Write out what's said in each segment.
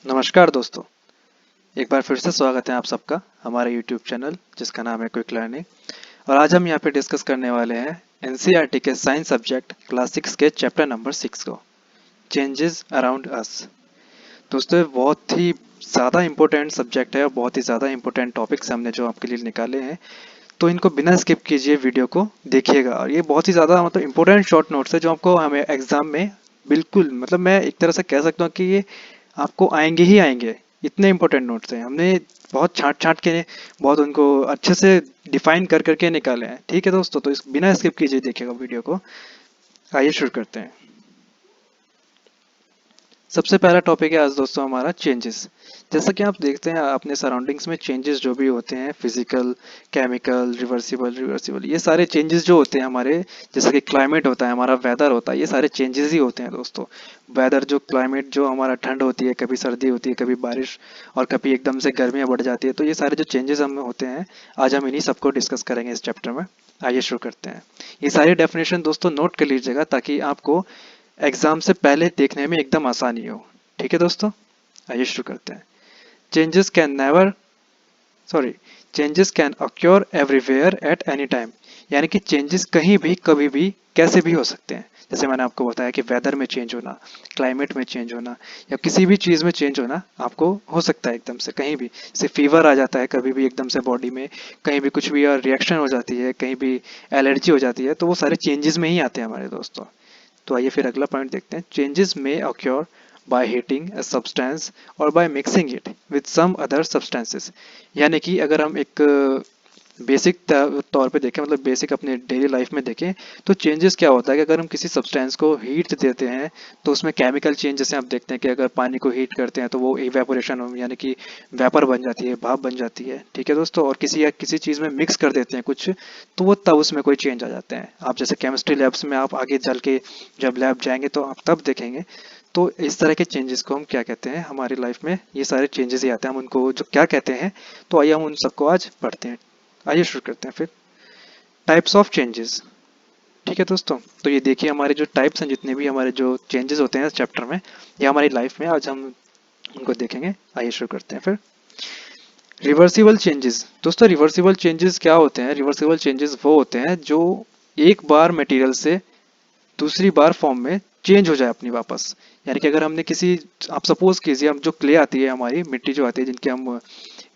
नमस्कार दोस्तों। एक बार फिर से स्वागत है आप सबका हमारे YouTube चैनल जिसका नाम है क्विक लर्निंग। और आज हम यहाँ पे डिस्कस करने वाले हैं एनसीईआरटी के साइंस सब्जेक्ट क्लास 6 के चैप्टर नंबर 6 को, चेंजेस अराउंड अस। दोस्तों, ये बहुत ही ज़्यादा इंपॉर्टेंट सब्जेक्ट है और बहुत ही ज़्यादा इंपॉर्टेंट टॉपिक्स हमने जो आपके लिए निकाले हैं, तो इनको बिना स्किप कीजिए वीडियो को देखिएगा। और ये बहुत ही ज़्यादा मतलब इंपॉर्टेंट शॉर्ट नोट्स है जो आपको हमें एग्जाम में बिल्कुल मतलब मैं एक तरह से कह सकता हूँ कि ये आपको आएंगे ही आएंगे। इतने इंपॉर्टेंट नोट्स हैं, हमने बहुत छांट छांट के बहुत उनको अच्छे से डिफाइन कर करके निकाले हैं। ठीक है दोस्तों, तो इस बिना स्किप कीजिए देखिएगा वीडियो को। आइए शुरू करते हैं। सबसे पहला टॉपिक है आज दोस्तों हमारा चेंजेस। जैसा कि आप देखते हैं अपने सराउंडिंग्स में चेंजेस जो भी होते हैं, फिजिकल, केमिकल, रिवर्सिबल, ये सारे चेंजेस जो होते हैं हमारे, जैसे कि क्लाइमेट होता है, हमारा वेदर होता है, ये सारे चेंजेस ही होते हैं दोस्तों। वेदर जो क्लाइमेट जो हमारा ठंड होती है, कभी सर्दी होती है, कभी बारिश, और कभी एकदम से गर्मियाँ बढ़ जाती है, तो ये सारे जो चेंजेस हमें होते हैं, आज हम इन्हीं सबको डिस्कस करेंगे इस चैप्टर में। आइए शुरू करते हैं। ये सारी डेफिनेशन दोस्तों नोट कर लीजिएगा ताकि आपको एग्जाम से पहले देखने में एकदम आसानी हो। ठीक है दोस्तों, आइए शुरू करते हैं। Changes can never sorry changes can acquire everywhere at any time. यानी कि चेंजेस कहीं भी कभी भी कैसे भी हो सकते हैं। जैसे मैंने आपको बताया कि वेदर में चेंज होना, क्लाइमेट में चेंज होना, या किसी भी चीज़ में चेंज होना आपको हो सकता है एकदम से कहीं भी। जैसे फीवर आ जाता है कभी भी एकदम से बॉडी में, कहीं भी कुछ भी और रिएक्शन हो जाती है, कहीं भी एलर्जी हो जाती है, तो वो सारे चेंजेस में ही आते हैं हमारे दोस्तों। तो आइए फिर अगला पॉइंट देखते हैं। चेंजेस में occur by heating a substance और by mixing it with some other substances. यानी कि अगर हम एक बेसिक तौर पे देखें, मतलब बेसिक अपने डेली लाइफ में देखें, तो चेंजेस क्या होता है कि अगर हम किसी सब्सटेंस को हीट देते हैं तो उसमें केमिकल चेंज, जैसे आप देखते हैं कि अगर पानी को हीट करते हैं तो वो इवेपोरेशन यानी कि वेपर बन जाती है, भाप बन जाती है। ठीक है दोस्तों, और किसी या किसी चीज़ में मिक्स कर देते हैं कुछ, तो वो तब उसमें कोई चेंज आ जाते हैं। आप जैसे केमिस्ट्री लैब्स में आप आगे चल के जब लैब जाएंगे तो आप तब देखेंगे। तो इस तरह के चेंजेस को हम क्या कहते हैं हमारी लाइफ में, ये सारे चेंजेस ही आते हैं, हम उनको जो क्या कहते हैं। तो आइए हम उन सबको आज पढ़ते हैं। आइए शुरू करते हैं फिर। Types of changes. ठीक है दोस्तों, तो ये देखिए हमारे जो टाइप्स हैं, जितने भी हमारे जो चेंजेस होते हैं इस चैप्टर में या हमारी लाइफ में, आज हम उनको देखेंगे। आइए शुरू करते हैं फिर। Reversible changes. दोस्तों, रिवर्सिबल चेंजेस क्या होते हैं? रिवर्सिबल चेंजेस वो होते हैं जो एक बार मटेरियल से दूसरी बार फॉर्म में चेंज हो जाए अपनी वापस। यानी कि अगर हमने किसी, आप सपोज कीजिए, हम जो क्ले आती है, हमारी मिट्टी जो आती है, जिनके हम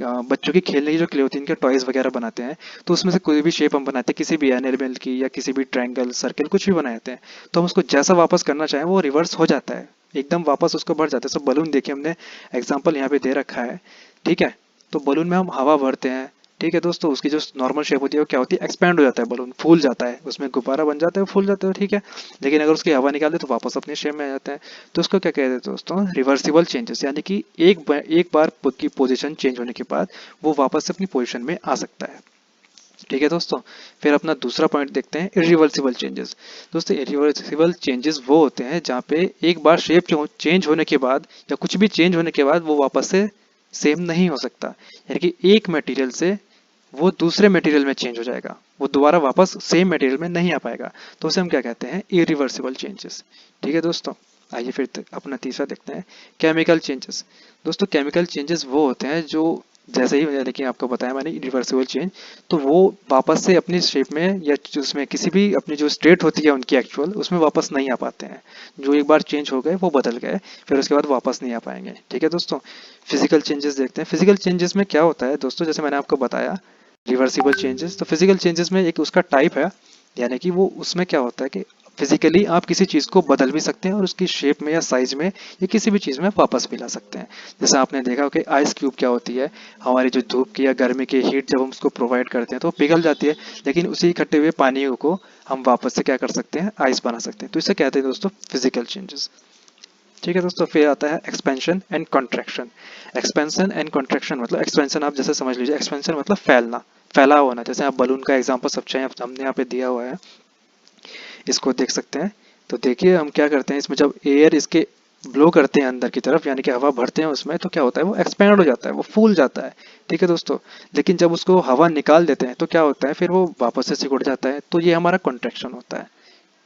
बच्चों की खेलने की जो क्ले होती है, इनके टॉयज वगैरह बनाते हैं, तो उसमें से कोई भी शेप हम बनाते हैं, किसी भी एनिमल की या किसी भी ट्रायंगल, सर्कल, कुछ भी बनाते हैं, तो हम उसको जैसा वापस करना चाहें वो रिवर्स हो जाता है, एकदम वापस उसको भर जाता है। सब बलून देखिए, हमने एग्जाम्पल यहाँ पे दे रखा है। ठीक है, तो बलून में हम हवा भरते हैं। ठीक है दोस्तों, उसकी जो नॉर्मल शेप होती है वो क्या होती है, एक्सपैंड हो जाता है, बलून फूल जाता है, उसमें गुब्बारा बन जाता है, फूल जाता है। ठीक है, लेकिन अगर उसकी हवा निकाल दे तो वापस अपनी शेप में आ जाता है। तो उसको क्या कहते हैं दोस्तों, रिवर्सिबल चेंजेस। यानी कि एक बार की पोजीशन चेंज होने के बाद वो वापस से अपनी पोजीशन में आ सकता है। ठीक है दोस्तों, फिर अपना दूसरा पॉइंट देखते हैं, इरिवर्सिबल चेंजेस। दोस्तों, इरिवर्सिबल चेंजेस वो होते हैं जहाँ पे एक बार शेप चेंज होने के बाद या कुछ भी चेंज होने के बाद वो वापस से सेम नहीं हो सकता। यानी कि एक मटेरियल से वो दूसरे मटेरियल में चेंज हो जाएगा, वो दोबारा वापस सेम मटेरियल में नहीं आ पाएगा। तो उसे हम क्या कहते हैं, इरिवर्सिबल चेंजेस। ठीक है दोस्तों, आइए फिर अपना तीसरा देखते हैं, केमिकल चेंजेस। दोस्तों, केमिकल चेंजेस वो होते हैं जो जैसे ही यानी कि आपको बताया मैंने इरिवर्सिबल चेंज, तो वो वापस से अपनी शेप में या उसमें किसी भी अपनी जो स्टेट होती है उनकी एक्चुअल, उसमें वापस नहीं आ पाते हैं। जो एक बार चेंज हो गए वो बदल गए, फिर उसके बाद वापस नहीं आ पाएंगे। ठीक है दोस्तों, फिजिकल चेंजेस देखते हैं। फिजिकल चेंजेस में क्या होता है दोस्तों, जैसे मैंने आपको बताया रिवर्सिबल चेंजेस, तो फिजिकल चेंजेस में एक उसका टाइप है। यानी कि वो उसमें क्या होता है कि फिजिकली आप किसी चीज़ को बदल भी सकते हैं और उसकी शेप में या साइज में या किसी भी चीज़ में वापस भी ला सकते हैं। जैसे आपने देखा हो कि आइस क्यूब क्या होती है, हमारी जो धूप की या गर्मी की हीट जब हम उसको प्रोवाइड करते हैं तो वो पिघल जाती है, लेकिन उसी इकट्ठे हुए पानी को हम वापस से क्या कर सकते हैं, आइस बना सकते हैं। तो इसे कहते हैं दोस्तों फिजिकल चेंजेस। ठीक है दोस्तों, फिर आता है expansion and contraction. Expansion and contraction मतलब, एक्सपेंशन आप जैसे समझ लीजिए, एक्सपेंशन मतलब फैलना, फैला होना। जैसे आप बलून का एग्जांपल सब चाहिए हमने यहाँ पे दिया हुआ है, इसको देख सकते हैं। तो देखिए हम क्या करते हैं, इसमें जब एयर इसके ब्लो करते हैं अंदर की तरफ, यानी कि हवा भरते हैं उसमें, तो क्या होता है, वो एक्सपैंड हो जाता है, वो फूल जाता है। ठीक है दोस्तों, लेकिन जब उसको हवा निकाल देते हैं तो क्या होता है, फिर वो वापस से सिकुड़ जाता है। तो ये हमारा कॉन्ट्रैक्शन होता है।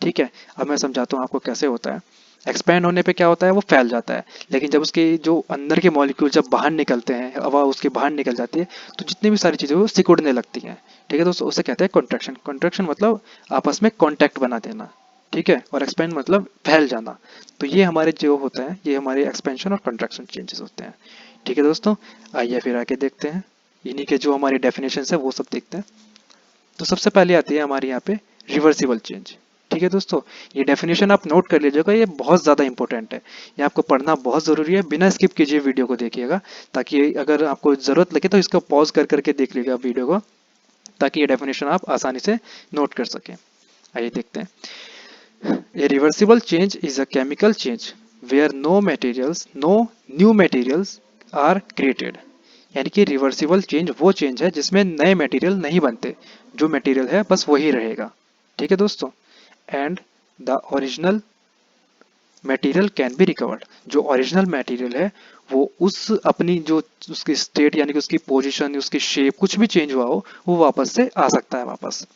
ठीक है, अब मैं समझाता हूँ आपको कैसे होता है। एक्सपैंड होने पे क्या होता है, वो फैल जाता है। लेकिन जब उसके जो अंदर के मॉलिक्यूल जब बाहर निकलते हैं, हवा उसके बाहर निकल जाती है, तो जितनी भी सारी चीज़ें वो सिकुड़ने लगती हैं। ठीक है दोस्तों, उसे कहते हैं कॉन्ट्रैक्शन। कॉन्ट्रैक्शन मतलब आपस में कॉन्टैक्ट बना देना। ठीक है, और एक्सपेंड मतलब फैल जाना। तो ये हमारे जो होता है, ये हमारे एक्सपेंशन और कॉन्ट्रैक्शन चेंजेस होते हैं। ठीक है दोस्तों, आइए फिर आगे देखते हैं, इन्हीं के जो हमारी डेफिनेशन है वो सब देखते हैं। तो सबसे पहले आती है हमारे यहाँ पे रिवर्सिबल चेंज। ठीक है दोस्तों, ये डेफिनेशन आप नोट कर लीजिएगा, ये बहुत ज़्यादा इंपॉर्टेंट है। ये आपको पढ़ना बहुत ज़रूरी है, बिना स्किप कीजिए वीडियो को देखिएगा, ताकि अगर आपको ज़रूरत लगे तो इसको पॉज कर करके देख लीजिएगा वीडियो को, ताकि ये डेफिनेशन आप आसानी से नोट कर सकें। आइए देखते हैं। A reversible change is a chemical change where no new materials are created. यानी कि रिवर्सिबल चेंज वो चेंज है जिसमें नए मटेरियल नहीं बनते, जो मटेरियल है बस वही रहेगा। ठीक है दोस्तों, and the original material can be recovered. जो ओरिजिनल मटेरियल है वो उस अपनी जो उसकी स्टेट यानी कि उसकी पोजीशन, उसकी शेप कुछ भी चेंज हुआ हो, वो वापस से आ सकता है वापस।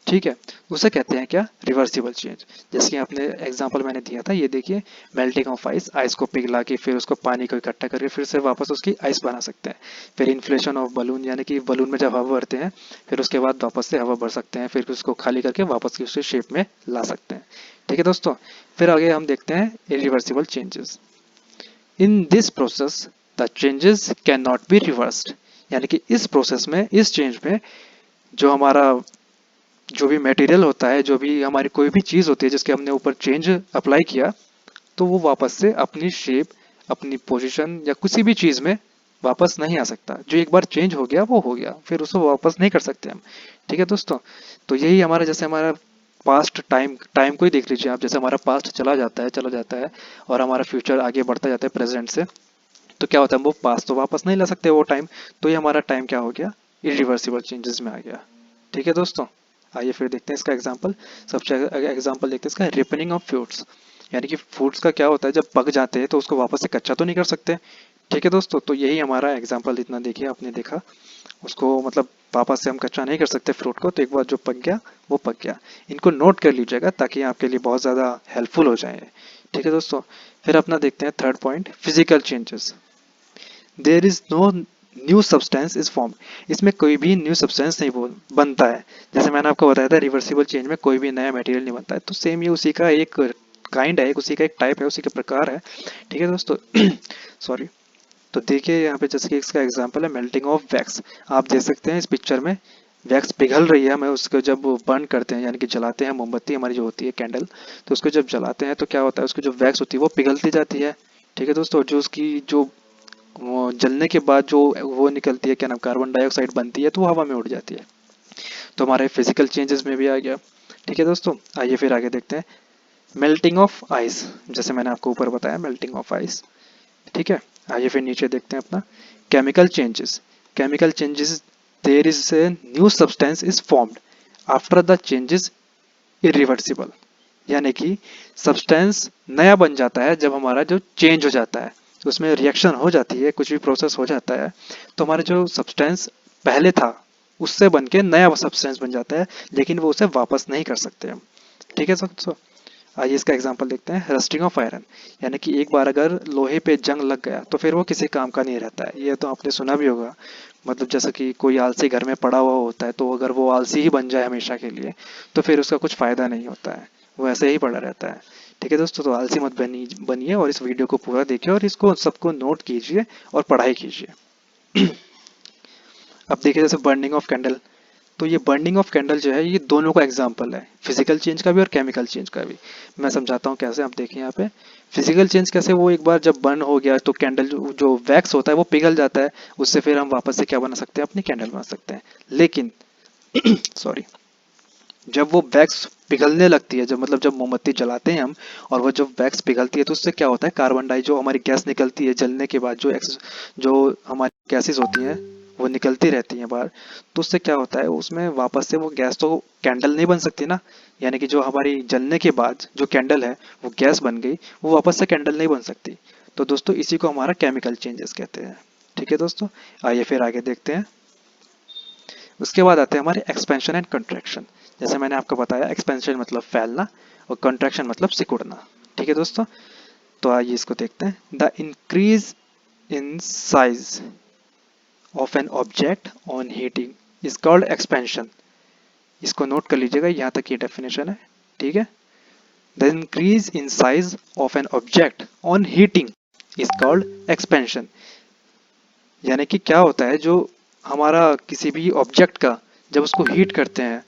ठीक है, उसे कहते हैं क्या, रिवर्सिबल चेंज। जैसे कि आपने एग्जांपल मैंने दिया था, ये देखिए, मेल्टिंग ऑफ आइस, आइस को पिघला के फिर उसको पानी को इकट्ठा करके फिर से वापस उसकी आइस बना सकते हैं। फिर इन्फ्लेशन ऑफ बलून, यानी कि बलून में जब हवा भरते हैं फिर उसके बाद वापस से हवा भर सकते हैं, फिर उसको खाली करके वापस की उसी शेप में ला सकते हैं। ठीक है दोस्तों, फिर आगे हम देखते हैं irreversible changes. In this process the changes can not be reversed. यानी कि इस प्रोसेस में, इस चेंज में, जो हमारा जो भी मटेरियल होता है, जो भी हमारी कोई भी चीज़ होती है जिसके हमने ऊपर चेंज अप्लाई किया, तो वो वापस से अपनी शेप, अपनी पोजीशन या किसी भी चीज़ में वापस नहीं आ सकता। जो एक बार चेंज हो गया वो हो गया, फिर उसको वापस नहीं कर सकते हम। ठीक है दोस्तों, तो यही हमारा, जैसे हमारा पास्ट टाइम टाइम को ही देख लीजिए आप, जैसे हमारा पास्ट चला जाता है और हमारा फ्यूचर आगे बढ़ता जाता है प्रेजेंट से, तो क्या होता है, वो पास्ट तो वापस नहीं ला सकते वो टाइम, तो ये हमारा टाइम क्या हो गया, इरिवर्सिबल चेंजेस में आ गया। ठीक है दोस्तों, आइए फिर देखते हैं इसका एग्जांपल। सबसे एग्जांपल देखते हैं इसका, रिपनिंग ऑफ फ्रूट्स। यानी कि फ्रूट्स का क्या होता है, जब पक जाते हैं तो उसको वापस से कच्चा तो नहीं कर सकते। ठीक है दोस्तों, तो यही हमारा एग्जांपल, इतना देखिए, आपने देखा उसको, मतलब वापस से हम कच्चा नहीं कर सकते फ्रूट को, तो एक बार जो पक गया वो पक गया। इनको नोट कर लीजिएगा ताकि आपके लिए बहुत ज़्यादा हेल्पफुल हो जाए। ठीक है दोस्तों, फिर अपना देखते हैं third point, physical changes. There is no new substance is form. इसमें कोई भी न्यू सब्सटेंस नहीं बनता है। जैसे मैंने आपको बताया था, रिवर्सिबल चेंज में कोई भी नया मटेरियल नहीं बनता है, तो सेम ये उसी का एक काइंड है, उसी का एक टाइप है, उसी का प्रकार है। ठीक है दोस्तों, सॉरी। तो देखिए यहाँ पे, जैसे कि इसका एग्जांपल है मेल्टिंग ऑफ वैक्स। आप देख सकते हैं इस पिक्चर में, वैक्स पिघल रही है, हमें उसको जब बर्न करते हैं यानी कि जलाते हैं, मोमबत्ती हमारी जो होती है कैंडल, तो उसको जब जलाते हैं तो क्या होता है, उसकी जो वैक्स होती है वो पिघलती जाती है। ठीक है दोस्तों, जो उसकी जो वो जलने के बाद जो वो निकलती है, क्या नाम, कार्बन डाइऑक्साइड बनती है, तो वो हवा में उड़ जाती है। तो हमारे फिजिकल चेंजेस में भी आ गया। ठीक है दोस्तों, आइए फिर आगे देखते हैं, मेल्टिंग ऑफ आइस। जैसे मैंने आपको ऊपर बताया, मेल्टिंग ऑफ आइस। ठीक है, आइए फिर नीचे देखते हैं अपना, chemical changes. Chemical changes, there is a new substance is formed after the changes irreversible. यानी कि सब्सटेंस नया बन जाता है जब हमारा जो चेंज हो जाता है, उसमें रिएक्शन हो जाती है, कुछ भी प्रोसेस हो जाता है, तो हमारा जो सब्सटेंस पहले था उससे बन के नया सब्सटेंस बन जाता है, लेकिन वो उसे वापस नहीं कर सकते हम। ठीक है दोस्तों, आइए इसका एग्जांपल देखते हैं, रस्टिंग ऑफ आयरन। यानी कि एक बार अगर लोहे पे जंग लग गया तो फिर वो किसी काम का नहीं रहता है, ये तो आपने सुना भी होगा। मतलब जैसा कि कोई आलसी घर में पड़ा हुआ होता है, तो अगर वो आलसी ही बन जाए हमेशा के लिए, तो फिर उसका कुछ फायदा नहीं होता है, वो ऐसे ही पड़ा रहता है। ठीक है दोस्तों, तो आलसी मत बनिए और इस वीडियो को पूरा देखिए और इसको सबको नोट कीजिए और पढ़ाई कीजिए। अब देखिए, जैसे बर्निंग ऑफ कैंडल, तो ये बर्निंग ऑफ कैंडल जो है, ये दोनों का एग्जाम्पल है, फिजिकल चेंज का भी और केमिकल चेंज का भी। मैं समझाता हूँ कैसे, आप देखिए यहाँ पे, फिजिकल चेंज कैसे, वो एक बार जब बर्न हो गया तो कैंडल जो वैक्स होता है वो पिघल जाता है, उससे फिर हम वापस से क्या बना सकते हैं, अपनी कैंडल बना सकते हैं। लेकिन सॉरी, जब वो वैक्स पिघलने लगती है, जब मतलब जब मोमबत्ती जलाते हैं हम, और वो जब वैक्स पिघलती है, तो उससे क्या होता है, कार्बन डाई जो हमारी गैस निकलती है जलने के बाद, जो हमारी गैसेस होती हैं वो निकलती रहती हैं बाहर, तो उससे क्या होता है, उसमें वापस से वो गैस तो कैंडल नहीं बन सकती ना। यानी कि जो हमारी जलने के बाद जो कैंडल है वो गैस बन गई, वो वापस से कैंडल नहीं बन सकती। तो दोस्तों, इसी को हमारा केमिकल चेंजेस कहते हैं। ठीक है दोस्तों, आइए फिर आगे देखते हैं। उसके बाद आते हैं हमारे एक्सपेंशन एंड कंट्रैक्शन। जैसे मैंने आपको बताया, एक्सपेंशन मतलब फैलना और कंट्रैक्शन मतलब सिकुड़ना। ठीक है दोस्तों, तो आइए इसको देखते हैं। The increase in size of an object on heating is called expansion. इसको नोट कर लीजिएगा, यहाँ तक ये डेफिनेशन है, ठीक है। The increase in size of an object on heating is called expansion. यानी कि क्या होता है, जो हमारा किसी भी ऑब्जेक्ट का जब उसको हीट करते हैं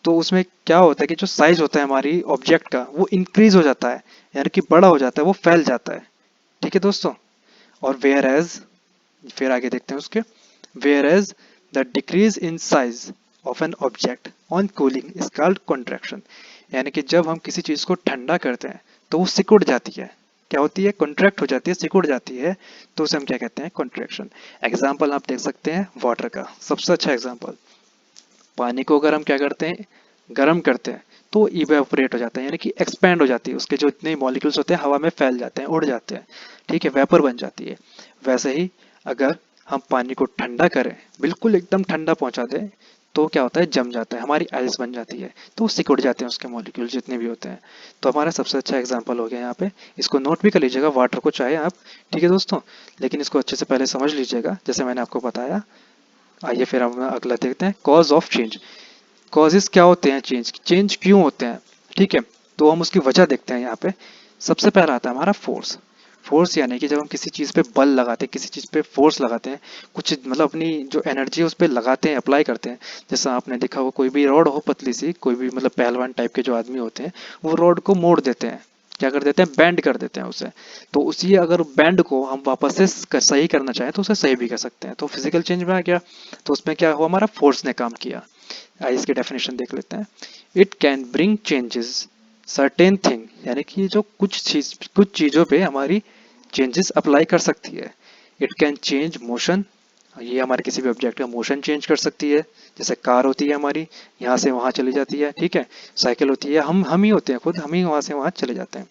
तो उसमें क्या होता है कि जो साइज होता है हमारी ऑब्जेक्ट का वो इंक्रीज हो जाता है, यानी कि बड़ा हो जाता है, वो फैल जाता है, ठीक है दोस्तों। और वेयर एज, फिर आगे देखते हैं उसके, where as the decrease in size of an object on cooling is called contraction. यानी कि जब हम किसी चीज को ठंडा करते हैं तो वो सिकुड़ जाती है, क्या होती है, कॉन्ट्रैक्ट हो जाती है, सिकुड़ जाती है, तो उसे हम क्या कहते हैं, कॉन्ट्रैक्शन। एग्जाम्पल आप देख सकते हैं वाटर का, सबसे अच्छा एग्जाम्पल, पानी को अगर हम क्या करते हैं, गर्म करते हैं तो इवेपोरेट हो जाता है, यानी कि एक्सपैंड हो जाती है, उसके जो इतने मॉलिक्यूल्स होते हैं हवा में फैल जाते हैं, उड़ जाते हैं, ठीक है, वेपर बन जाती है। वैसे ही अगर हम पानी को ठंडा करें, बिल्कुल एकदम ठंडा पहुंचा दें, तो क्या होता है, जम जाता है, हमारी आइस बन जाती है, तो वो सिकुड़ जाते हैं उसके मॉलिक्यूल जितने भी होते हैं। तो हमारा सबसे अच्छा एग्जांपल हो गया यहाँ पे, इसको नोट भी कर लीजिएगा, वाटर को चाहे आप, ठीक है दोस्तों, लेकिन इसको अच्छे से पहले समझ लीजिएगा जैसे मैंने आपको बताया। आइए फिर हम अगला देखते हैं, कॉज ऑफ चेंज। कॉजेस क्या होते हैं, चेंज चेंज क्यों होते हैं, ठीक है, तो हम उसकी वजह देखते हैं यहाँ पे। सबसे पहला आता है हमारा फोर्स। फोर्स यानी कि जब हम किसी चीज पे बल लगाते हैं, किसी चीज पे फोर्स लगाते हैं, कुछ मतलब अपनी जो एनर्जी है उस पर लगाते हैं, अप्लाई करते हैं। जैसा आपने देखा हो, कोई भी रॉड हो पतली सी, कोई भी मतलब पहलवान टाइप के जो आदमी होते हैं, वो रॉड को मोड़ देते हैं, क्या कर देते हैं, बैंड कर देते हैं उसे। तो उसी अगर बैंड को हम वापस से सही करना चाहें तो उसे सही भी कर सकते हैं, तो फिजिकल चेंज में आ गया। तो उसमें क्या हुआ, हमारा फोर्स ने काम किया। आइए इसकी डेफिनेशन देख लेते हैं। It can bring changes certain thing, यानी कि जो कुछ चीजों पे हमारी चेंजेस अप्लाई कर सकती है। इट कैन चेंज मोशन, ये हमारे किसी भी ऑब्जेक्ट का मोशन चेंज कर सकती है। जैसे कार होती है हमारी, यहाँ से वहां चली जाती है, ठीक है। साइकिल होती है, हम ही होते हैं खुद, हम ही वहां से वहां चले जाते हैं।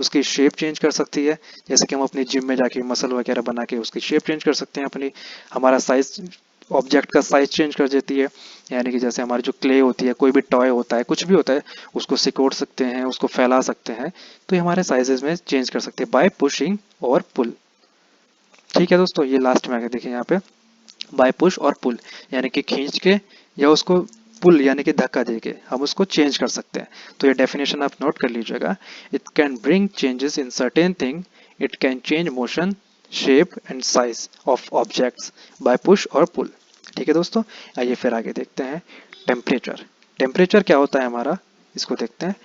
उसकी शेप चेंज कर सकती है, जैसे कि हम अपनी जिम में जाके मसल वगैरह बना के उसकी शेप चेंज कर सकते हैं अपनी। हमारा साइज, ऑब्जेक्ट का साइज चेंज कर देती है, यानी कि जैसे हमारी जो क्ले होती है, कोई भी टॉय होता है, कुछ भी होता है, उसको सिकोड़ सकते हैं, उसको फैला सकते हैं, तो ये हमारे साइजेस में चेंज कर सकते हैं बाय पुशिंग और पुल। ठीक है दोस्तों, ये लास्ट में आगे देखिए यहाँ पे, बाय पुश और पुल, यानी कि खींच के या उसको पुल यानी कि धक्का देके हम उसको चेंज कर सकते हैं। तो ये डेफिनेशन आप नोट कर लीजिएगा। It can bring changes in certain thing, it can change motion, shape and size of objects by push और पुल। ठीक है दोस्तों, आइए फिर आगे देखते हैं टेम्परेचर। टेम्परेचर क्या होता है हमारा, इसको देखते हैं।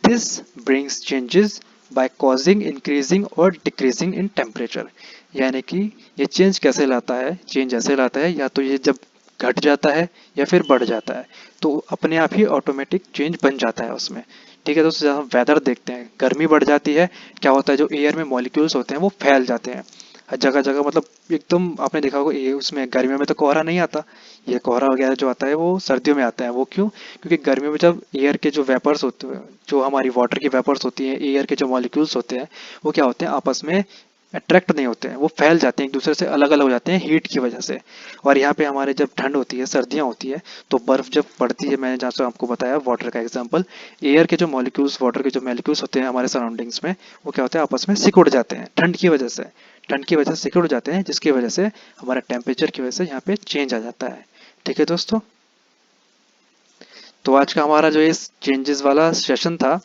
This brings changes by causing increasing और डिक्रीजिंग इन टेम्परेचर, यानी कि ये चेंज कैसे लाता है, चेंज ऐसे लाता है, या तो ये जब घट जाता है या फिर बढ़ जाता है, तो अपने आप ही ऑटोमेटिक चेंज बन जाता है उसमें। ठीक है दोस्तों, जब हम वेदर देखते हैं, गर्मी बढ़ जाती है, क्या होता है, जो एयर में मॉलिक्यूल्स होते हैं वो फैल जाते हैं जगह जगह, मतलब एकदम आपने देखा होगा, ये उसमें गर्मियों में तो कोहरा नहीं आता, ये कोहरा वगैरह जो आता है वो सर्दियों में आता है। वो क्यों, क्योंकि गर्मियों में जब एयर के जो वेपर्स होते हैं, जो हमारी वाटर की वेपर्स होती हैं, एयर के जो मॉलिक्यूल्स होते हैं, वो क्या होते हैं, आपस में अट्रैक्ट नहीं होते हैं, वो फैल जाते हैं, एक दूसरे से अलग अलग हो जाते हैं हीट की वजह से। और यहाँ पे हमारे जब ठंड होती है, सर्दियाँ होती है, तो बर्फ जब पड़ती है, मैंने जहाँ से आपको बताया वाटर का एग्जांपल, एयर के जो मॉलिक्यूल्स, वाटर के जो मॉलिक्यूल्स होते हैं हमारे सराउंडिंग्स में, वो क्या होते हैं, आपस में सिकुड़ जाते हैं ठंड की वजह से। ठंड की वजह से सिकुड़ जाते हैं, जिसकी वजह से हमारा टेम्परेचर की वजह से यहाँ पे चेंज आ जाता है। ठीक है दोस्तों, तो आज का हमारा जो इस चेंजेस वाला सेशन था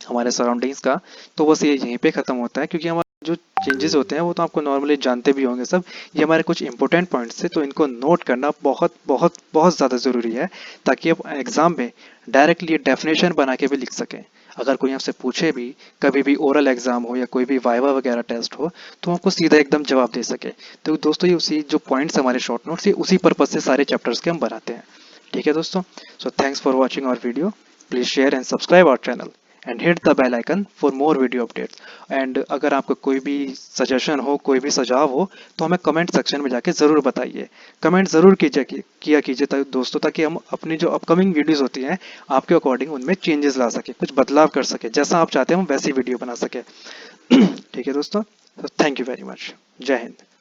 हमारे सराउंडिंग्स का, तो बस ये यहीं पे खत्म होता है, क्योंकि हमारे जो चेंजेस होते हैं वो तो आपको नॉर्मली जानते भी होंगे सब। ये हमारे कुछ इंपॉर्टेंट पॉइंट्स थे, तो इनको नोट करना बहुत बहुत बहुत ज़्यादा ज़रूरी है, ताकि आप एग्जाम में डायरेक्टली डेफिनेशन बना के भी लिख सकें। अगर कोई आपसे पूछे भी, कभी भी ओरल एग्जाम हो या कोई भी वाइवा वगैरह टेस्ट हो, तो आपको सीधा एकदम जवाब दे सके। तो दोस्तों, ये उसी जो पॉइंट्स हमारे शॉर्ट नोट्स, ये उसी पर्पज से सारे चैप्टर्स के हम बनाते हैं। ठीक है दोस्तों, so thanks for watching our video. Please share and subscribe our channel and hit the bell icon for more video updates. And अगर आपको कोई भी सजेशन हो, कोई भी सुझाव हो, तो हमें कमेंट सेक्शन में जाके ज़रूर बताइए। कमेंट ज़रूर कीजिए, किया कीजिए दोस्तों, ताकि हम अपनी जो अपकमिंग वीडियोस होती हैं आपके अकॉर्डिंग उनमें चेंजेस ला सके, कुछ बदलाव कर सके, जैसा आप चाहते हैं हम वैसी वीडियो बना सके। ठीक है दोस्तों, थैंक यू वेरी मच। जय हिंद।